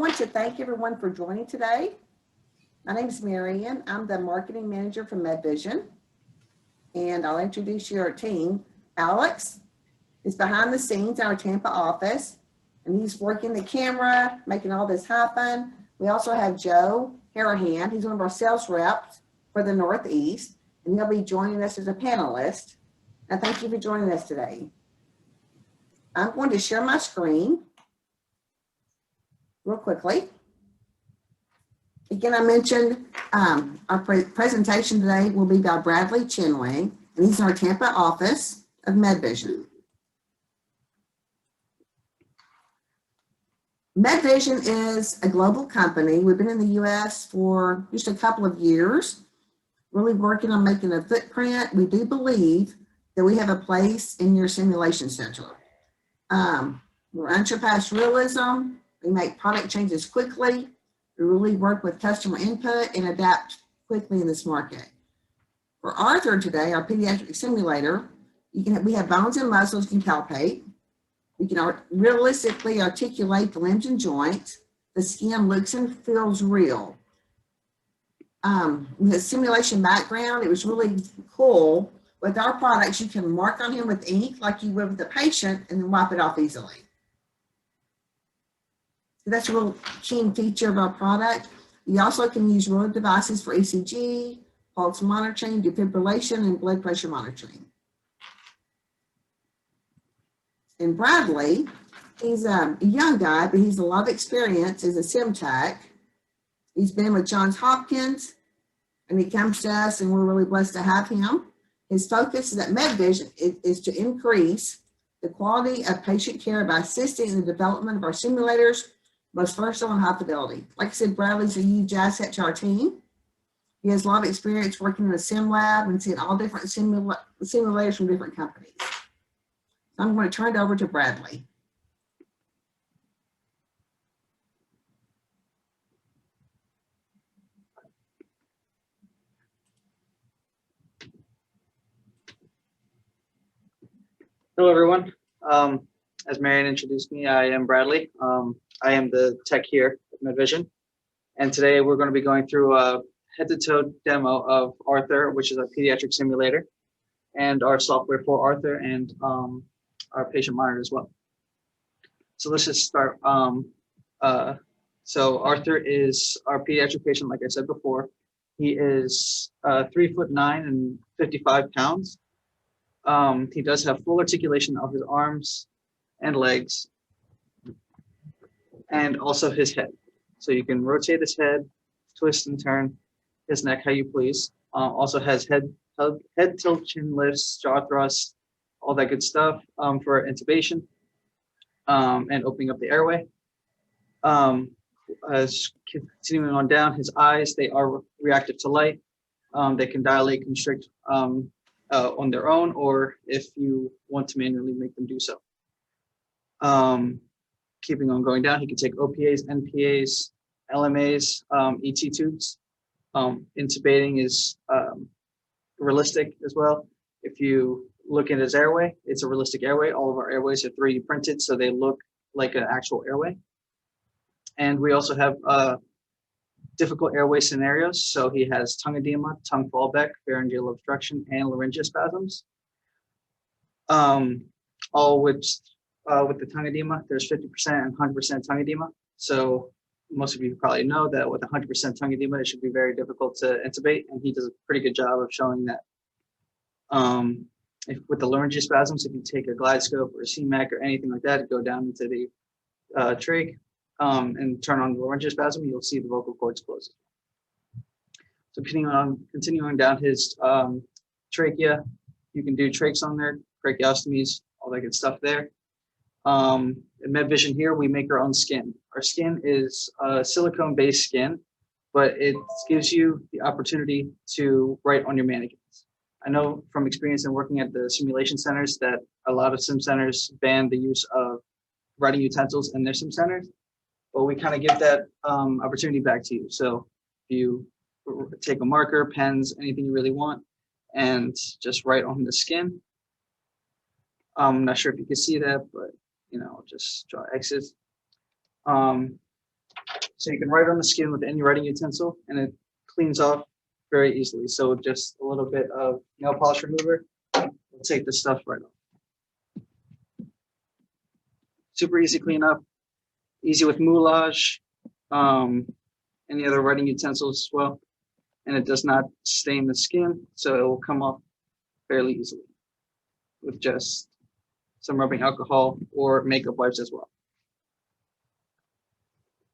want to thank everyone for joining today. My name is Marian. I'm the marketing manager for MedVision, and I'll introduce you to our team. Alex is behind the scenes in our Tampa office, and he's working the camera, making all this happen. We also have Joe Harahan. He's one of our sales reps for the Northeast, and he'll be joining us as a panelist. And thank you for joining us today. I'm going to share my screen real quickly. Again, I mentioned our presentation today will be by Bradley Chinway, and he's in our Tampa office of MedVision. MedVision is a global company. We've been in the US for just a couple of years, really working on making a footprint. We do believe that we have a place in your simulation center. We're unsurpassed realism. We make product changes quickly. We really work with customer input and adapt quickly in this market. For Arthur today, our pediatric simulator, we have bones and muscles you can palpate. We can realistically articulate the limbs and joints. The skin looks and feels real. With a simulation background, it was really cool. With our products, you can mark on him with ink like you would with the patient and then wipe it off easily. So that's a real key feature of our product. You also can use real devices for ECG, pulse monitoring, defibrillation, and blood pressure monitoring. And Bradley, he's a young guy, but he's a lot of experience as a sim tech. He's been with Johns Hopkins, and he comes to us, and we're really blessed to have him. His focus is at MedVision is to increase the quality of patient care by assisting in the development of our simulators, most versatile and high fidelity. Like I said, Bradley's a huge asset to our team. He has a lot of experience working in a sim lab and seeing all different simulators from different companies. I'm going to turn it over to Bradley. Hello, everyone. As Marian introduced me, I am Bradley. I am the tech here at MedVision. And today we're going to be going through a head-to-toe demo of Arthur, which is our pediatric simulator, and our software for Arthur and our patient monitor as well. So let's just start. So Arthur is our pediatric patient, like I said before. He is 3'9" and 55 pounds. He does have full articulation of his arms and legs, and also his head. So you can rotate his head, twist and turn his neck how you please. Also has head tilt, chin lifts, jaw thrusts, all that good stuff for intubation and opening up the airway. As continuing on down, his eyes, they are reactive to light. They can dilate, constrict on their own, or if you want to manually make them do so. Keeping on going down, he can take OPAs, NPAs, LMAs, ET tubes. Intubating is realistic as well. If you look at his airway, it's a realistic airway. All of our airways are 3D printed, so they look like an actual airway. And we also have difficult airway scenarios. So he has tongue edema, tongue fallback, pharyngeal obstruction, and laryngospasms. All with the tongue edema, there's 50% and 100% tongue edema. So most of you probably know that with 100% tongue edema, it should be very difficult to intubate, and he does a pretty good job of showing that. With the laryngospasms, if you take a glide scope or a CMAC or anything like that, go down into the trach and turn on the laryngospasm, you'll see the vocal cords close. So continuing down his trachea, you can do trachs on there, tracheostomies, all that good stuff there. In MedVision here, we make our own skin. Our skin is a silicone-based skin, but it gives you the opportunity to write on your mannequins. I know from experience in working at the simulation centers that a lot of sim centers ban the use of writing utensils in their sim centers, but we kind of give that opportunity back to you. So if you take a marker, pens, anything you really want, and just write on the skin. I'm not sure if you can see that, but you know, just draw X's. So you can write on the skin with any writing utensil, and it cleans off very easily. So just a little bit of nail polish remover will take the stuff right off. Super easy cleanup, easy with moulage, any other writing utensils as well. And it does not stain the skin, so it will come off fairly easily with just some rubbing alcohol or makeup wipes as well.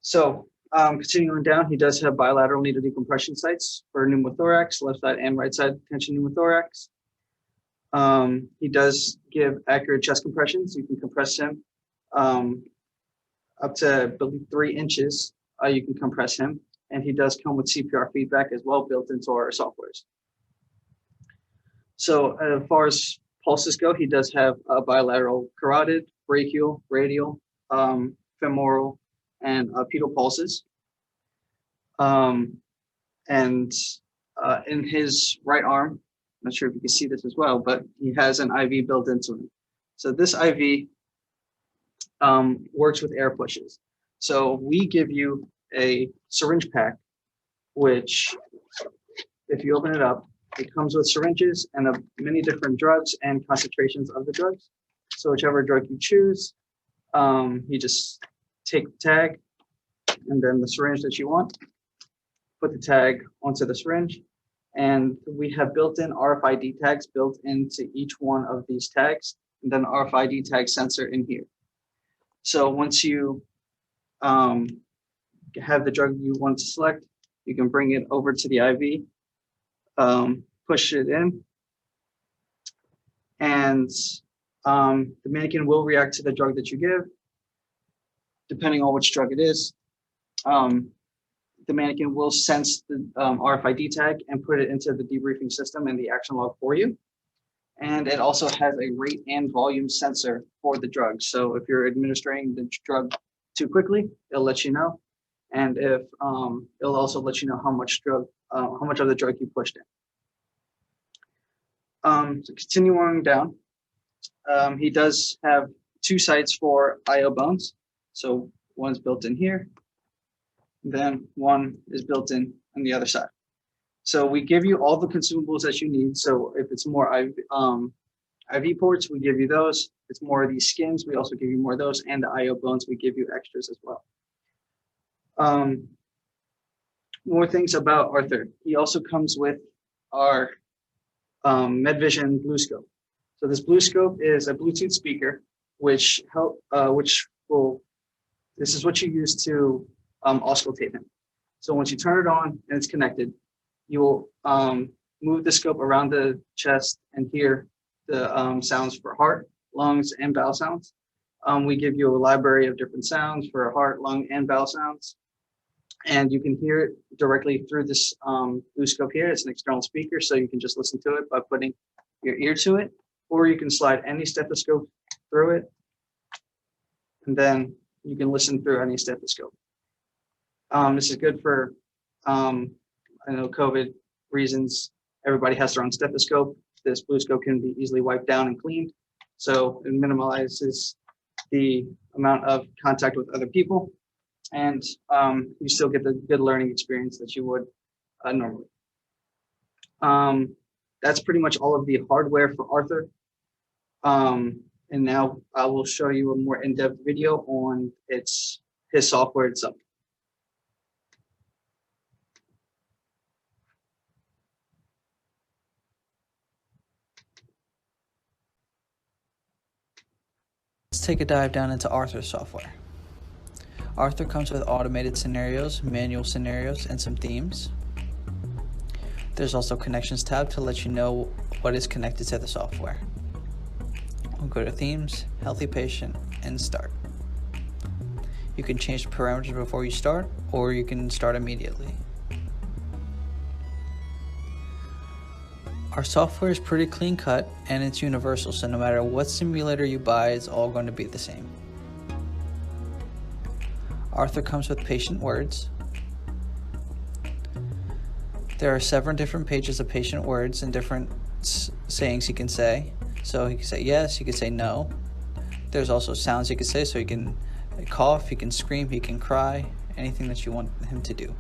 So continuing down, he does have bilateral needle decompression sites for pneumothorax, left side and right side tension pneumothorax. He does give accurate chest compressions. You can compress him up to, I believe, 3 inches. You can compress him, and he does come with CPR feedback as well built into our softwares. So as far as pulses go, he does have a bilateral carotid, brachial, radial, femoral, and pedal pulses. In his right arm, I'm not sure if you can see this as well, but he has an IV built into him. So this IV works with air pushes. So we give you a syringe pack, which if you open it up, it comes with syringes and many different drugs and concentrations of the drugs. So whichever drug you choose, you just take the tag and then the syringe that you want, put the tag onto the syringe. And we have built-in RFID tags built into each one of these tags, and then RFID tag sensor in here. So once you have the drug you want to select, you can bring it over to the IV, push it in, and the mannequin will react to the drug that you give, depending on which drug it is. The mannequin will sense the RFID tag and put it into the debriefing system and the action log for you. And it also has a rate and volume sensor for the drug. So if you're administering the drug too quickly, it'll let you know. And if it'll also let you know how much of the drug you pushed in. So continuing down, he does have 2 sites for IO bones. So one's built in here, then one is built in on the other side. So we give you all the consumables that you need. So if it's more IV ports, we give you those. If it's more of these skins, we also give you more of those. And the IO bones, we give you extras as well. More things about Arthur. He also comes with our MedVision Blue Scope. So this Blue Scope is a Bluetooth speaker, this is what you use to auscultate him. So once you turn it on and it's connected, you will move the scope around the chest and hear the sounds for heart, lungs, and bowel sounds. We give you a library of different sounds for heart, lung, and bowel sounds. And you can hear it directly through this Blue Scope here. It's an external speaker, so you can just listen to it by putting your ear to it, or you can slide any stethoscope through it, and then you can listen through any stethoscope. This is good for, I know COVID reasons, everybody has their own stethoscope. This Blue Scope can be easily wiped down and cleaned, so it minimizes the amount of contact with other people, and you still get the good learning experience that you would normally. That's pretty much all of the hardware for Arthur. And now I will show you a more in-depth video on his software itself. Let's take a dive down into Arthur's software. Arthur comes with automated scenarios, manual scenarios, and some themes. There's also connections tab to let you know what is connected to the software. We'll go to themes, healthy patient, and start. You can change the parameters before you start, or you can start immediately. Our software is pretty clean cut and it's universal, so no matter what simulator you buy, it's all going to be the same. Arthur comes with patient words. There are 7 different pages of patient words and different sayings he can say. So he can say yes, he can say no. There's also sounds he can say, so he can cough, he can scream, he can cry, anything that you want him to do.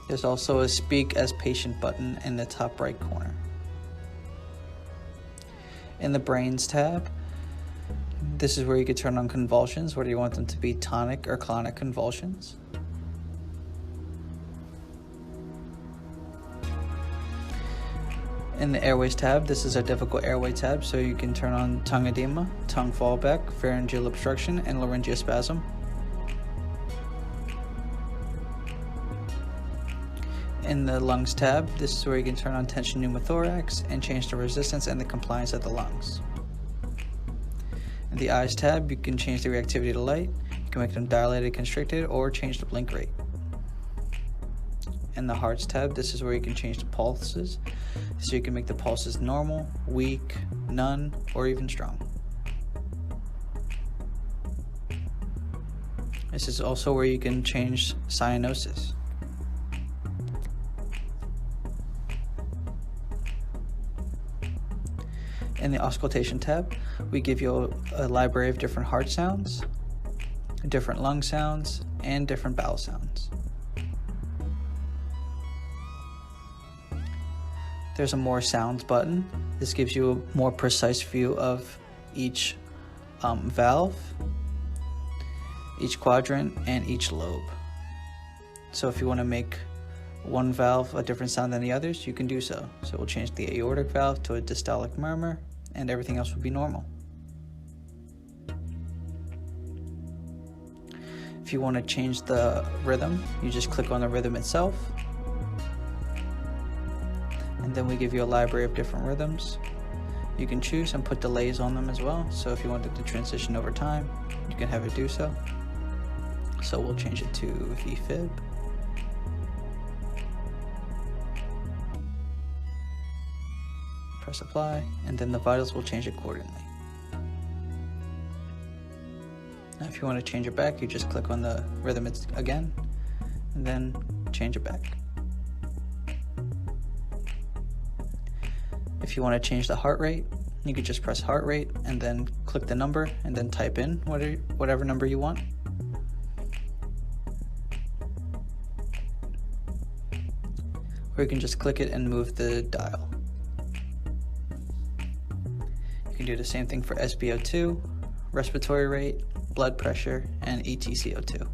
There's also a Speak as Patient button in the top right corner. In the Brains tab, this is where you can turn on convulsions, whether you want them to be tonic or clonic convulsions. In the Airways tab, this is a difficult airway tab, so you can turn on tongue edema, tongue fallback, pharyngeal obstruction, and laryngospasm. In the Lungs tab, this is where you can turn on tension pneumothorax and change the resistance and the compliance of the lungs. In the Eyes tab, you can change the reactivity to light, you can make them dilated, constricted, or change the blink rate. In the Hearts tab, this is where you can change the pulses, so you can make the pulses normal, weak, none, or even strong. This is also where you can change cyanosis. In the Auscultation tab, we give you a library of different heart sounds, different lung sounds, and different bowel sounds. There's a More Sounds button. This gives you a more precise view of each valve, each quadrant, and each lobe. So if you want to make one valve a different sound than the others, you can do so. So we'll change the aortic valve to a diastolic murmur, and everything else will be normal. If you want to change the rhythm, you just click on the rhythm itself. And then we give you a library of different rhythms. You can choose and put delays on them as well. So if you wanted to transition over time, you can have it do so. So we'll change it to VFib. Press apply, and then the vitals will change accordingly. Now if you want to change it back, you just click on the rhythm again, and then change it back. If you want to change the heart rate, you could just press heart rate and then click the number and then type in whatever number you want. Or you can just click it and move the dial. You can do the same thing for SpO2, respiratory rate, blood pressure, and EtCO2.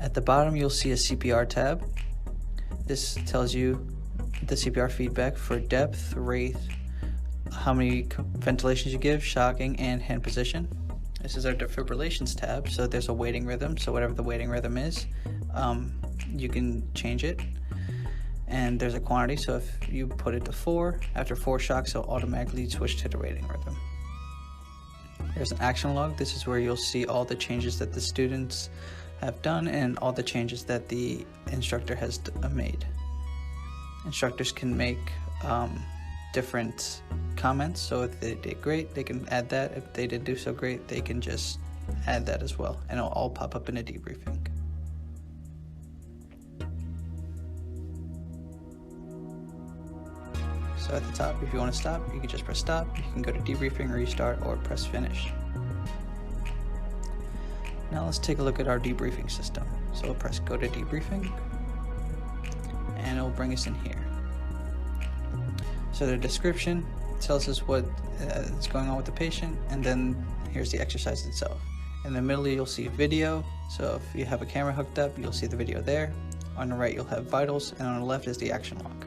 At the bottom, you'll see a CPR tab. This tells you the CPR feedback for depth, rate, how many ventilations you give, shocking, and hand position. This is our defibrillations tab, so there's a waiting rhythm, so whatever the waiting rhythm is, you can change it. And there's a quantity, so if you put it to 4, after 4 shocks, it'll automatically switch to the waiting rhythm. There's an action log. This is where you'll see all the changes that the students have done and all the changes that the instructor has made. Instructors can make different comments, so if they did great, they can add that. If they didn't do so great, they can just add that as well, and it'll all pop up in a debriefing. So at the top, if you want to stop, you can just press stop. You can go to debriefing, restart, or press finish. Now let's take a look at our debriefing system. So we'll press go to debriefing, and it'll bring us in here. So the description tells us what is going on with the patient, and then here's the exercise itself. In the middle, you'll see video. So if you have a camera hooked up, you'll see the video there. On the right, you'll have vitals, and on the left is the action log.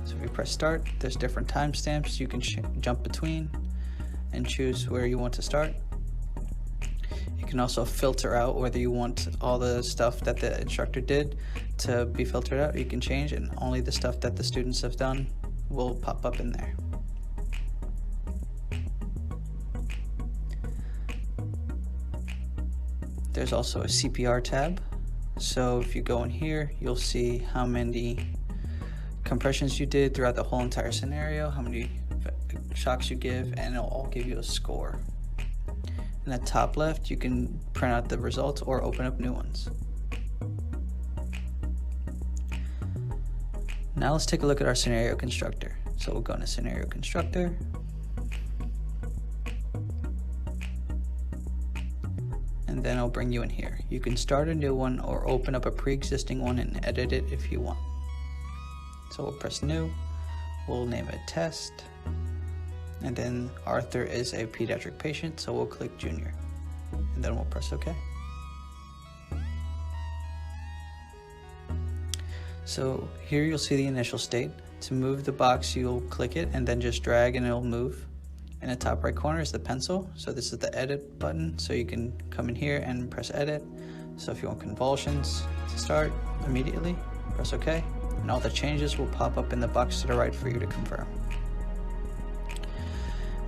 So if you press start, there's different timestamps you can jump between and choose where you want to start. You can also filter out whether you want all the stuff that the instructor did to be filtered out. You can change, and only the stuff that the students have done will pop up in there. There's also a CPR tab. So if you go in here, you'll see how many compressions you did throughout the whole entire scenario, how many shocks you give, and it'll all give you a score. In the top left, you can print out the results or open up new ones. Now let's take a look at our scenario constructor. So we'll go into scenario constructor. and then it'll bring you in here. You can start a new one or open up a pre-existing one and edit it if you want. So we'll press new, we'll name it test, and then Arthur is a pediatric patient, so we'll click junior, and then we'll press OK. So here you'll see the initial state. To move the box, you'll click it and then just drag and it'll move. In the top right corner is the pencil. So this is the edit button. So you can come in here and press edit. So if you want convulsions to start immediately, press OK. And all the changes will pop up in the box to the right for you to confirm.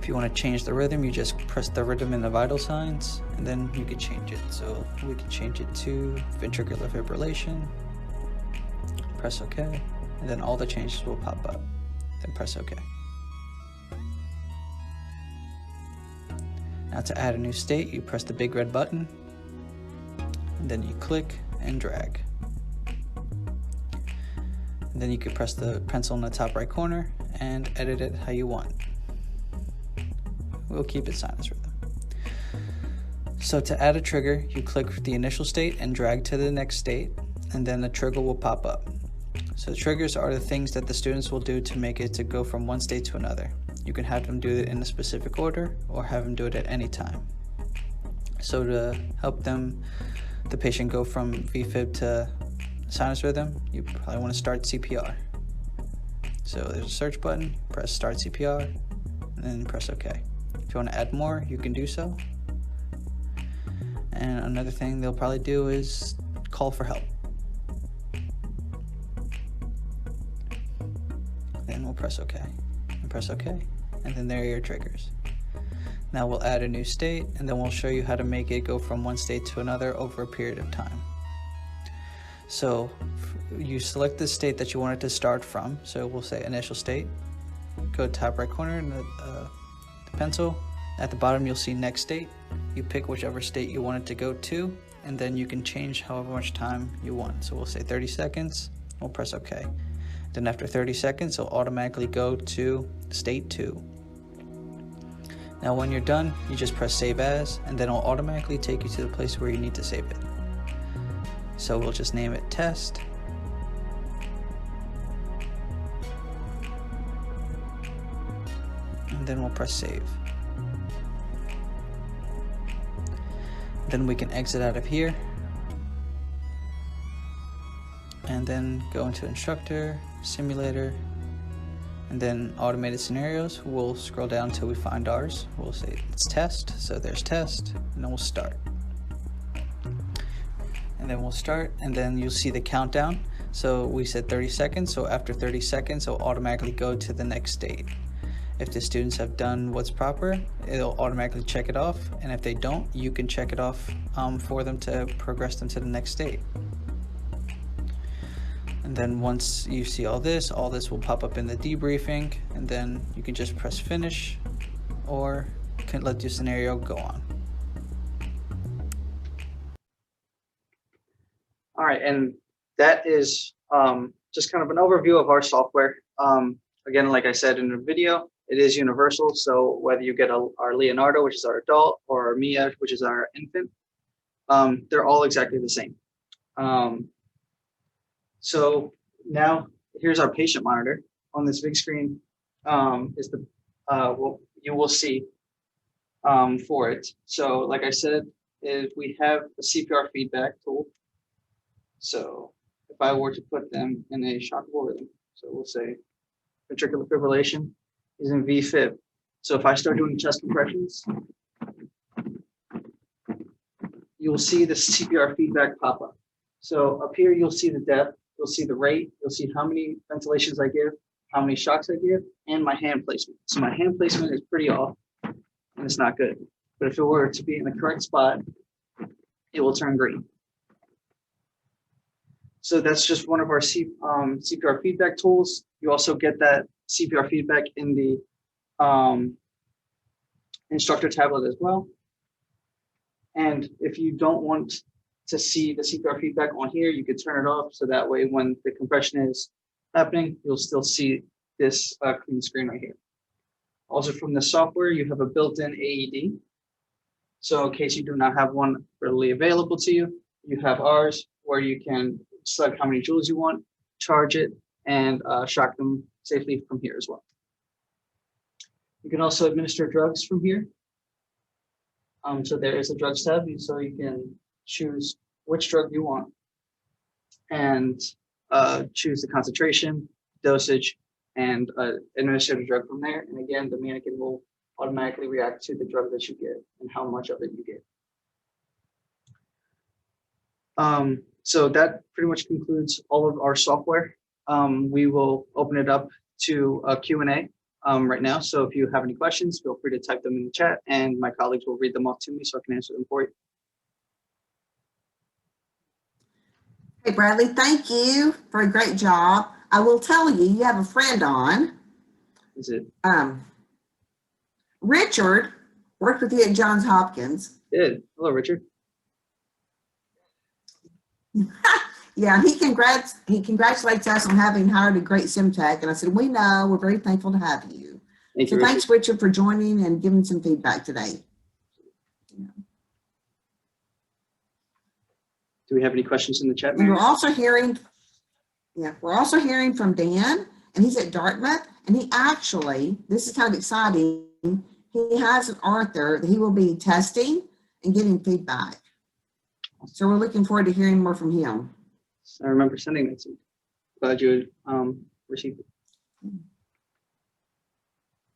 If you want to change the rhythm, you just press the rhythm in the vital signs and then you can change it. So we can change it to ventricular fibrillation. Press OK, and then all the changes will pop up. Then press OK. Now to add a new state, you press the big red button, and then you click and drag. And then you can press the pencil in the top right corner and edit it how you want. We'll keep it sinus rhythm. So to add a trigger, you click the initial state and drag to the next state, and then the trigger will pop up. So triggers are the things that the students will do to make it to go from one state to another. You can have them do it in a specific order or have them do it at any time. So to help them, the patient go from VFib to sinus rhythm, you probably want to start CPR. So there's a search button, press start CPR, and then press OK. If you want to add more, you can do so. And another thing they'll probably do is call for help. Then we'll press OK, and press OK, and then there are your triggers. Now we'll add a new state, and then we'll show you how to make it go from one state to another over a period of time. So you select the state that you want it to start from. So we'll say initial state, go to top right corner in the pencil. At the bottom you'll see next state. You pick whichever state you want it to go to, and then you can change however much time you want. So we'll say 30 seconds, we'll press OK. Then after 30 seconds, it'll automatically go to state 2. Now when you're done, you just press save as, and then it'll automatically take you to the place where you need to save it. So we'll just name it test. And then we'll press save. Then we can exit out of here. And then go into instructor, simulator, and then automated scenarios. We'll scroll down until we find ours. We'll say it's test, so there's test, and then we'll start. And then we'll start, and then you'll see the countdown. So we said 30 seconds, so after 30 seconds, it'll automatically go to the next state. If the students have done what's proper, it'll automatically check it off, and if they don't, you can check it off for them to progress them to the next state. And then once you see all this will pop up in the debriefing, and then you can just press finish or can let your scenario go on. All right, and that is just kind of an overview of our software. Again, like I said in the video, it is universal. So whether you get our Leonardo, which is our adult, or our Mia, which is our infant, they're all exactly the same. So now here's our patient monitor. On this big screen is the what you will see for it. So like I said, we have a CPR feedback tool. So if I were to put them in a shockable rhythm, so we'll say ventricular fibrillation is in VFib. So if I start doing chest compressions, you'll see the CPR feedback pop up. So up here, you'll see the depth, you'll see the rate, you'll see how many ventilations I give, how many shocks I give, and my hand placement. So my hand placement is pretty off, and it's not good. But if it were to be in the correct spot, it will turn green. So that's just one of our CPR feedback tools. You also get that CPR feedback in the instructor tablet as well. And if you don't want to see the CPR feedback on here, you can turn it off. So that way, when the compression is happening, you'll still see this clean screen right here. Also from the software, you have a built-in AED. So in case you do not have one readily available to you, you have ours where you can select how many joules you want, charge it, and shock them safely from here as well. You can also administer drugs from here. So there is a drugs tab, so you can choose which drug you want and choose the concentration, dosage, and administer the drug from there. And again, the mannequin will automatically react to the drug that you get and how much of it you get. So that pretty much concludes all of our software. We will open it up to a Q&A right now. So if you have any questions, feel free to type them in the chat and my colleagues will read them off to me so I can answer them for you. Hey, Bradley, thank you for a great job. I will tell you, you have a friend on. Is it? Richard worked with you at Johns Hopkins. Good. Hello, Richard. Yeah, he congratulates us on having hired a great sim tech. And I said, we know, we're very thankful to have you. Thank you, Thanks, Richard, for joining and giving some feedback today. Do we have any questions in the chat? And we're also hearing from Dan, and he's at Dartmouth, and he actually, this is kind of exciting, he has an Arthur that he will be testing and getting feedback. So we're looking forward to hearing more from him. I remember sending that to you. Glad you received it.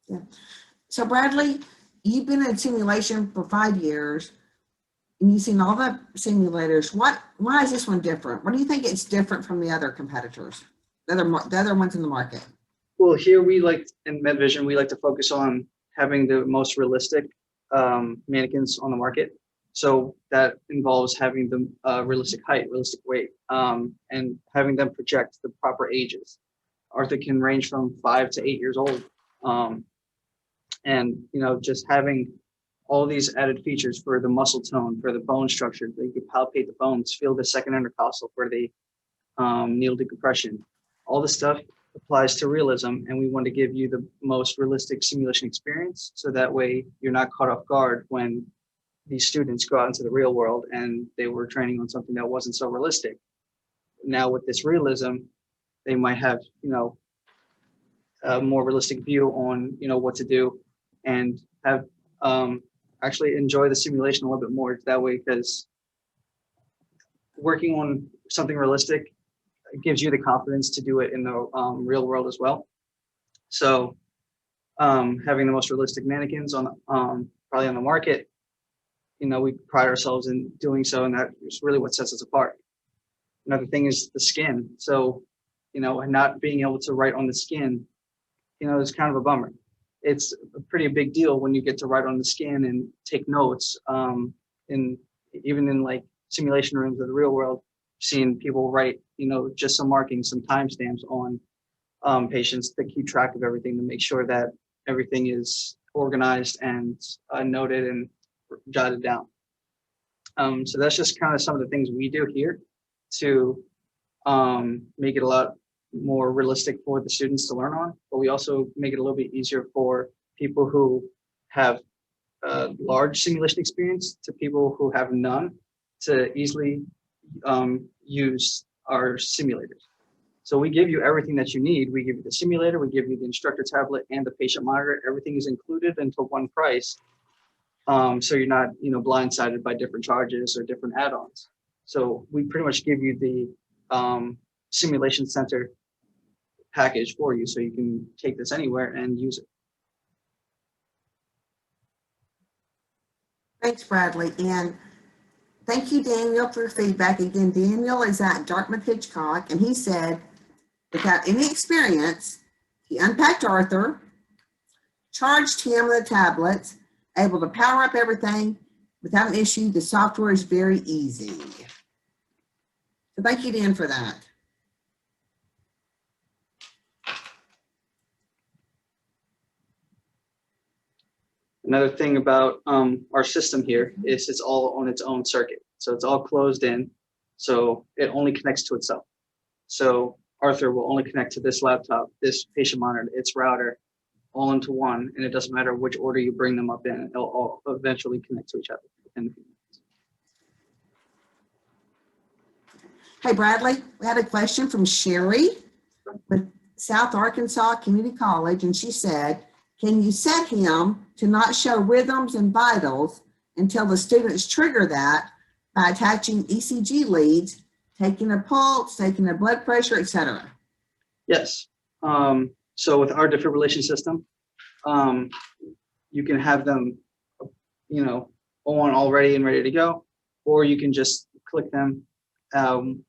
Yeah. So Bradley, you've been in simulation for 5 years, and you've seen all the simulators. Why is this one different? What do you think it's different from the other competitors, the other ones in the market? Well, here in MedVision, we like to focus on having the most realistic mannequins on the market. So that involves having the realistic height, realistic weight, and having them project the proper ages. Arthur can range from 5 to 8 years old. And, just having all these added features for the muscle tone, for the bone structure, that you can palpate the bones, feel the second intercostal for the needle decompression. All this stuff applies to realism, and we want to give you the most realistic simulation experience, so that way you're not caught off guard when these students go out into the real world and they were training on something that wasn't so realistic. Now with this realism, they might have, a more realistic view on, what to do, and have actually enjoy the simulation a little bit more that way, because working on something realistic gives you the confidence to do it in the real world as well. So having the most realistic mannequins on probably on the market, we pride ourselves in doing so, and that is really what sets us apart. Another thing is the skin. So, not being able to write on the skin, is kind of a bummer. It's a pretty big deal when you get to write on the skin and take notes. Even in simulation rooms of the real world, seeing people write, just some markings, some timestamps on patients to keep track of everything, to make sure that everything is organized and noted and jotted down. So that's just kind of some of the things we do here to make it a lot more realistic for the students to learn on, but we also make it a little bit easier for people who have large simulation experience to people who have none to easily use our simulators. So we give you everything that you need. We give you the simulator, we give you the instructor tablet and the patient monitor. Everything is included into one price. So you're not, blindsided by different charges or different add-ons. So we pretty much give you the simulation center package for you, so you can take this anywhere and use it. Thanks, Bradley. And thank you, Daniel, for your feedback. Again, Daniel is at Dartmouth Hitchcock, and he said, without any experience, he unpacked Arthur, charged him with the tablets, able to power up everything without an issue. The software is very easy. So thank you, Dan, for that. Another thing about our system here is it's all on its own circuit. So it's all closed in, so it only connects to itself. So Arthur will only connect to this laptop, this patient monitor, its router, all into one, and it doesn't matter which order you bring them up in, they'll all eventually connect to each other within a few minutes. Hey, Bradley, we had a question from Sherry with South Arkansas Community College, and she said, can you set him to not show rhythms and vitals until the students trigger that by attaching ECG leads, taking a pulse, taking a blood pressure, etc.? Yes. So with our defibrillation system, you can have them, on already and ready to go, or you can just click them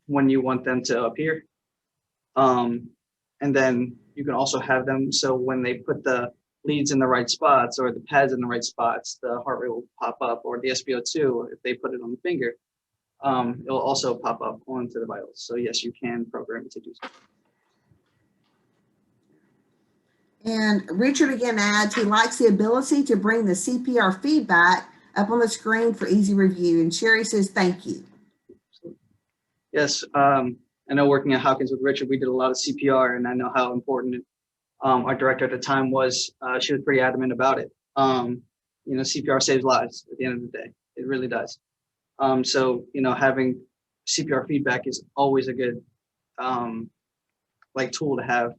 when you want them to appear. And then you can also have them so when they put the leads in the right spots or the pads in the right spots, the heart rate will pop up, or the SpO2, if they put it on the finger, it'll also pop up onto the vitals. So yes, you can program it to do so. And Richard again adds, he likes the ability to bring the CPR feedback up on the screen for easy review. And Sherry says, thank you. Yes, I know working at Hopkins with Richard, we did a lot of CPR, and I know how important our director at the time was. She was pretty adamant about it. CPR saves lives at the end of the day. It really does. So, having CPR feedback is always a good tool to have.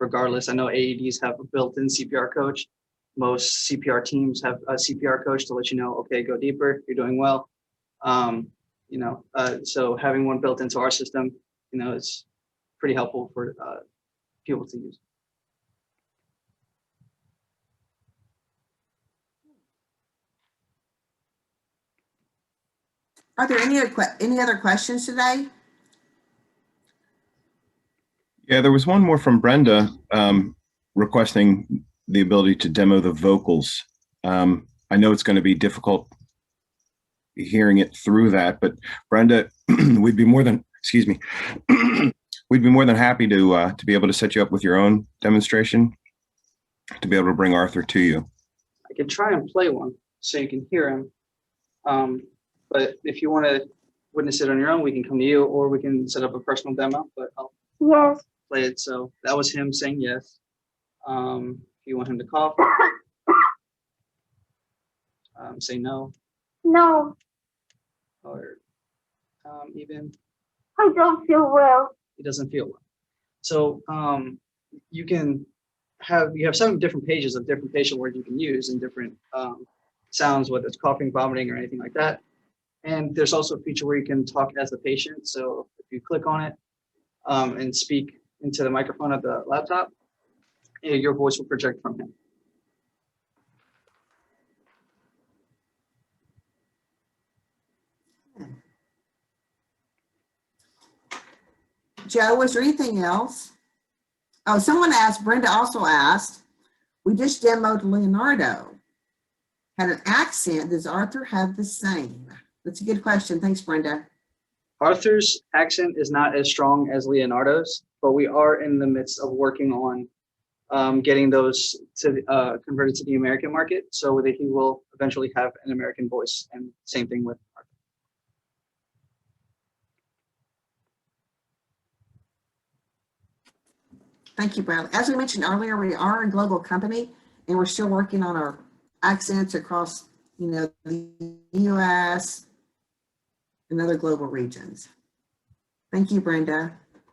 Regardless, I know AEDs have a built-in CPR coach. Most CPR teams have a CPR coach to let you know, okay, go deeper, you're doing well. So having one built into our system, is pretty helpful for people to use. Are there any other questions today? Yeah, there was one more from Brenda requesting the ability to demo the vocals. I know it's going to be difficult hearing it through that, but Brenda, we'd be more than, excuse me, we'd be more than happy to be able to set you up with your own demonstration to be able to bring Arthur to you. I could try and play one so you can hear him. But if you want to witness it on your own, we can come to you, or we can set up a personal demo, but I'll play it. So that was him saying yes. If you want him to cough, say no. No, Or even I don't feel well. he doesn't feel well. So you have 7 different pages of different patient words you can use and different sounds, whether it's coughing, vomiting, or anything like that. And there's also a feature where you can talk as the patient. So if you click on it and speak into the microphone of the laptop, your voice will project from him. Joe, was there anything else? Oh, someone asked, Brenda also asked, we just demoed Leonardo. Had an accent, does Arthur have the same? That's a good question. Thanks, Brenda. Arthur's accent is not as strong as Leonardo's, but we are in the midst of working on getting those to converted to the American market, so that he will eventually have an American voice, and same thing with Arthur. Thank you, Bradley. As we mentioned earlier, we are a global company, and we're still working on our accents across, the US and other global regions. Thank you, Brenda.